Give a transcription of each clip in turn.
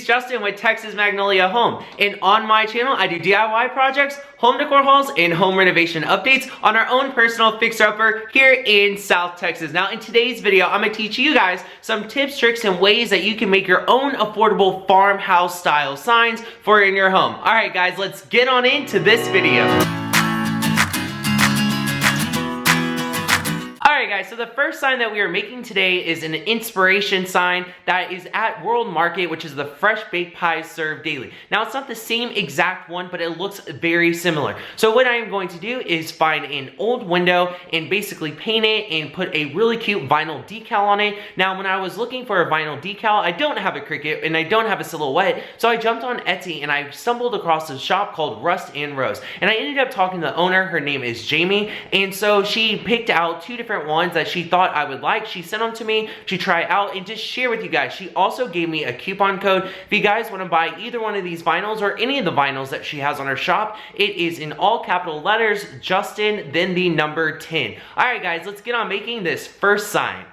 Justin with Texas Magnolia Home, and on my channel I do DIY projects, home decor hauls, and home renovation updates on our own personal fixer-upper here in South Texas. Now in today's video, I'm going to teach you guys some tips, tricks, and ways that you can make your own affordable farmhouse style signs for in your home. Alright guys, let's get on into this video. Alright guys, so the first sign that we are making today is an inspiration sign that is at World Market, which is the fresh baked pies served daily. Now it's not the same exact one, but it looks very similar. So what I am going to do is find an old window and basically paint it and put a really cute vinyl decal on it. Now when I was looking for a vinyl decal, I don't have a Cricut and I don't have a silhouette, so I jumped on Etsy and I stumbled across a shop called Rust and Rose. And I ended up talking to the owner. Her name is Jamie, and so she picked out two different ones that she thought I would like. She sent them to me to try out and just share with you guys. She also gave me a coupon code. If you guys want to buy either one of these vinyls or any of the vinyls that she has on her shop, it is in all capital letters, Justin, then the number 10. Alright guys, let's get on making this first sign.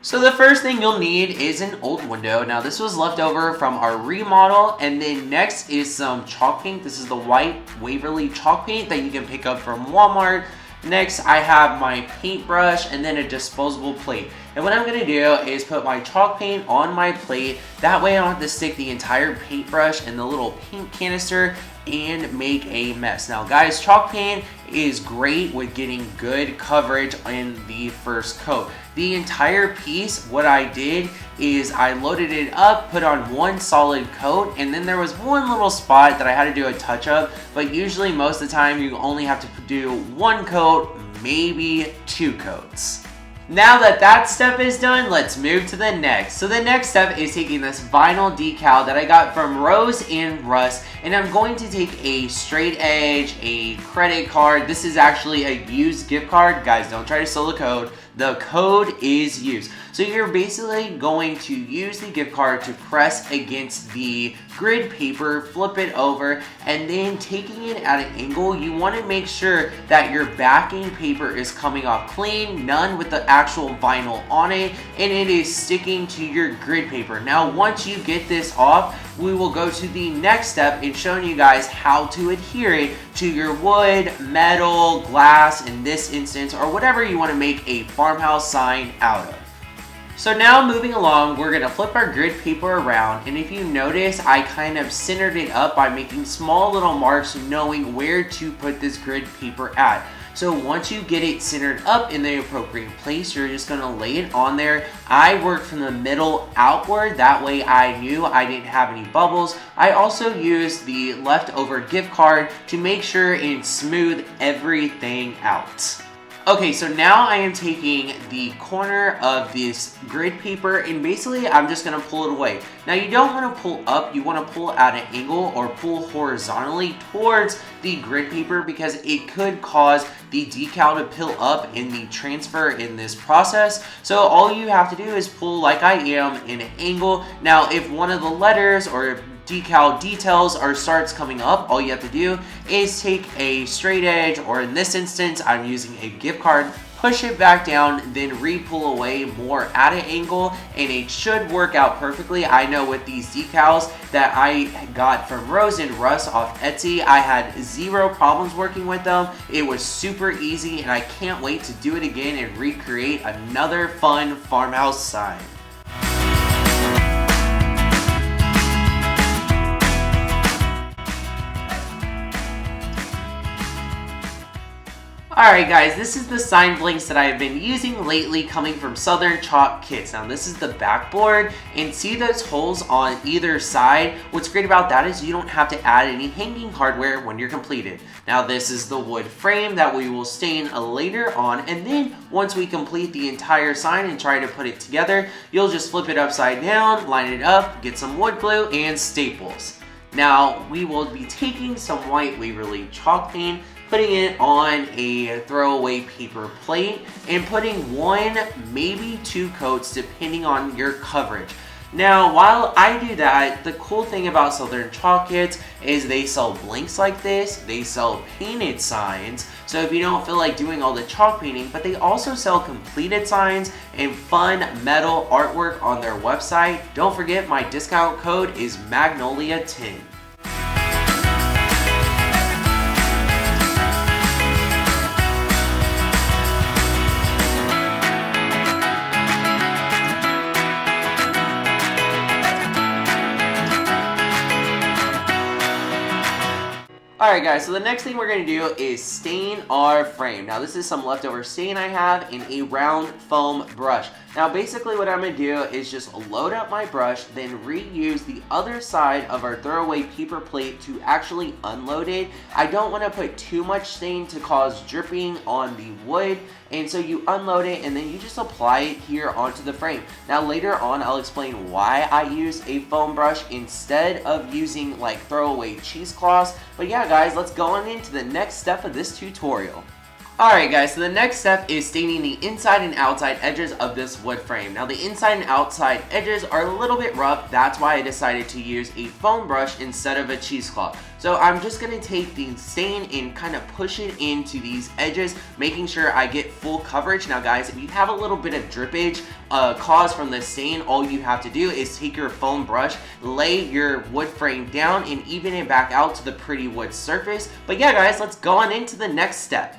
So the first thing you'll need is an old window. Now this was left over from our remodel, and then next is some chalk paint. This is the white Waverly chalk paint that you can pick up from Walmart. Next I have my paintbrush and then a disposable plate. And what I'm going to do is put my chalk paint on my plate. That way I don't have to stick the entire paintbrush in the little paint canister and make a mess. Now guys, chalk paint is great with getting good coverage in the first coat. The entire piece, what I did is I loaded it up, put on one solid coat, and then there was one little spot that I had to do a touch up, but usually most of the time you only have to do one coat, maybe two coats. Now that that step is done, let's move to the next. So the next step is taking this vinyl decal that I got from Rose and Rust, and I'm going to take a straight edge, a credit card. This is actually a used gift card. Guys, don't try to steal the code. The code is used. So you're basically going to use the gift card to press against the grid paper, flip it over, and then taking it at an angle, you want to make sure that your backing paper is coming off clean, none with the actual vinyl on it, and it is sticking to your grid paper. Now once you get this off, we will go to the next step in showing you guys how to adhere it to your wood, metal, glass in this instance, or whatever you want to make a farmhouse sign out of. So now moving along, we're going to flip our grid paper around, and if you notice, I kind of centered it up by making small little marks knowing where to put this grid paper at. So once you get it centered up in the appropriate place, you're just going to lay it on there. I worked from the middle outward, that way I knew I didn't have any bubbles. I also used the leftover gift card to make sure and smooth everything out. Okay, so now I am taking the corner of this grid paper and basically I'm just going to pull it away. Now you don't want to pull up, you want to pull at an angle or pull horizontally towards the grid paper because it could cause the decal to peel up in the transfer in this process. So all you have to do is pull like I am in an angle. Now if one of the letters or decal details or starts coming up, all you have to do is take a straight edge, or in this instance I'm using a gift card, push it back down, then re-pull away more at an angle, and it should work out perfectly. I know with these decals that I got from Rose and Rust off Etsy, I had zero problems working with them. It was super easy and I can't wait to do it again and recreate another fun farmhouse sign. Alright guys, this is the sign blanks that I have been using lately coming from Southern Chalk Kits. Now this is the backboard, and see those holes on either side? What's great about that is you don't have to add any hanging hardware when you're completed. Now this is the wood frame that we will stain later on, and then once we complete the entire sign and try to put it together, you'll just flip it upside down, line it up, get some wood glue and staples. Now we will be taking some white Waverly chalk paint, putting it on a throwaway paper plate, and putting one, maybe two coats depending on your coverage. Now, while I do that, the cool thing about Southern Chalk Kits is they sell blanks like this, they sell painted signs, so if you don't feel like doing all the chalk painting, but they also sell completed signs and fun metal artwork on their website. Don't forget, my discount code is MAGNOLIA10. Alright guys, so the next thing we're going to do is stain our frame. Now this is some leftover stain I have in a round foam brush. Now basically what I'm going to do is just load up my brush, then reuse the other side of our throwaway paper plate to actually unload it. I don't want to put too much stain to cause dripping on the wood, and so you unload it and then you just apply it here onto the frame. Now later on I'll explain why I use a foam brush instead of using like throwaway cheesecloths. But yeah guys, let's go on into the next step of this tutorial. Alright guys, so the next step is staining the inside and outside edges of this wood frame. Now the inside and outside edges are a little bit rough, that's why I decided to use a foam brush instead of a cheesecloth. So I'm just going to take the stain and kind of push it into these edges, making sure I get full coverage. Now guys, if you have a little bit of drippage caused from the stain, all you have to do is take your foam brush, lay your wood frame down, and even it back out to the pretty wood surface. But yeah guys, let's go on into the next step.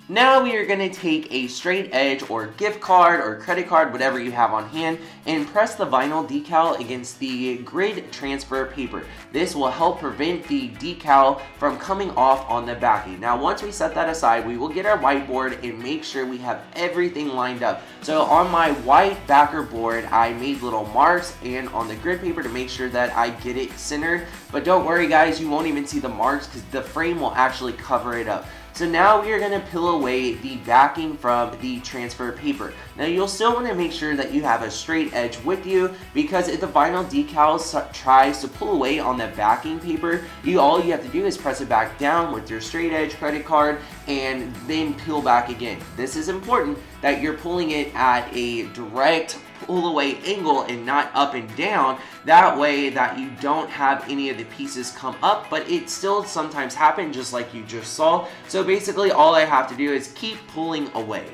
Now we are going to take a straight edge or gift card or credit card, whatever you have on hand, and press the vinyl decal against the grid transfer paper. This will help prevent the decal from coming off on the backing. Now once we set that aside, we will get our whiteboard and make sure we have everything lined up. So on my white backer board, I made little marks, and on the grid paper to make sure that I get it centered. But don't worry guys, you won't even see the marks because the frame will actually cover it up. So now we are going to peel away the backing from the transfer paper. Now you'll still want to make sure that you have a straight edge with you, because if the vinyl decal tries to pull away on the backing paper, all you have to do is press it back down with your straight edge credit card and then peel back again. This is important that you're pulling it at a direct pull away angle and not up and down. That way that you don't have any of the pieces come up, but it still sometimes happens just like you just saw. So basically all I have to do is keep pulling away.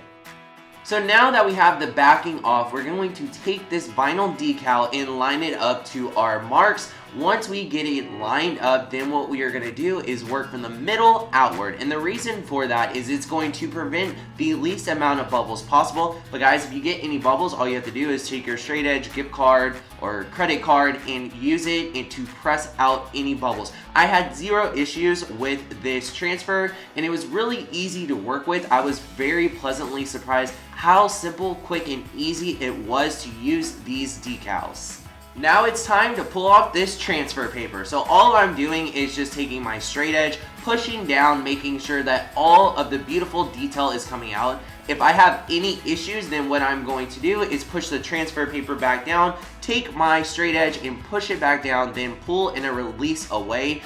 So now that we have the backing off, we're going to take this vinyl decal and line it up to our marks. Once we get it lined up, then what we are going to do is work from the middle outward. And the reason for that is it's going to prevent the least amount of bubbles possible. But guys, if you get any bubbles, all you have to do is take your straight edge gift card or credit card and use it to press out any bubbles. I had zero issues with this transfer and it was really easy to work with. I was very pleasantly surprised how simple, quick, and easy it was to use these decals. Now it's time to pull off this transfer paper. So all I'm doing is just taking my straight edge, pushing down, making sure that all of the beautiful detail is coming out. If I have any issues, then what I'm going to do is push the transfer paper back down, take my straight edge and push it back down, then pull and release away.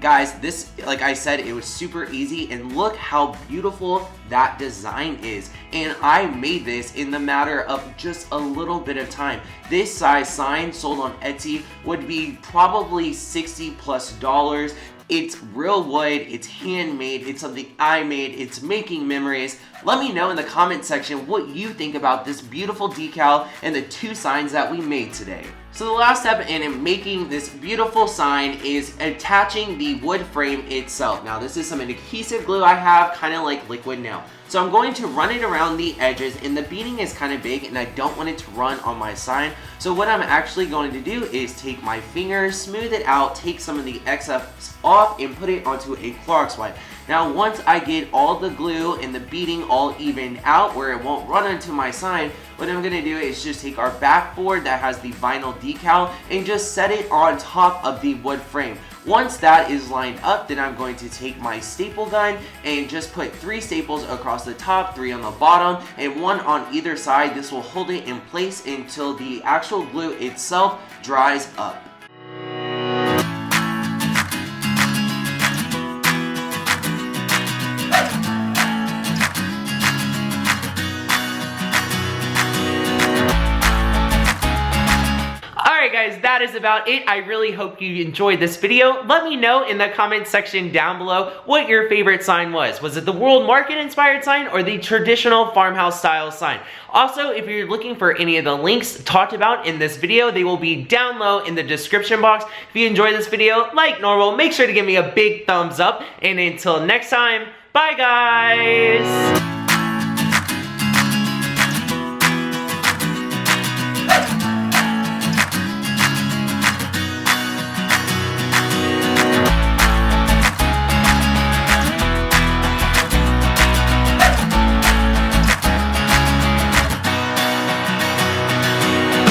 Guys, this, like I said, it was super easy, and look how beautiful that design is. And I made this in the matter of just a little bit of time. This size sign sold on Etsy would be probably $60+. It's real wood, it's handmade, it's something I made, it's making memories. Let me know in the comment section what you think about this beautiful decal and the two signs that we made today. So the last step in making this beautiful sign is attaching the wood frame itself. Now this is some adhesive glue I have, kind of like liquid nail. So I'm going to run it around the edges, and the beading is kind of big and I don't want it to run on my sign. So what I'm actually going to do is take my fingers, smooth it out, take some of the excess off, and put it onto a Clorox wipe. Now once I get all the glue and the beading all evened out where it won't run onto my sign, what I'm going to do is just take our backboard that has the vinyl decal and just set it on top of the wood frame. Once that is lined up, then I'm going to take my staple gun and just put 3 staples across the top, 3 on the bottom, and 1 on either side. This will hold it in place until the actual glue itself dries up. Alright guys, is about it. I really hope you enjoyed this video. Let me know in the comment section down below what your favorite sign was. Was it the World Market inspired sign or the traditional farmhouse style sign? Also, if you're looking for any of the links talked about in this video, they will be down low in the description box. If you enjoyed this video, like normal, make sure to give me a big thumbs up. And until next time, bye guys!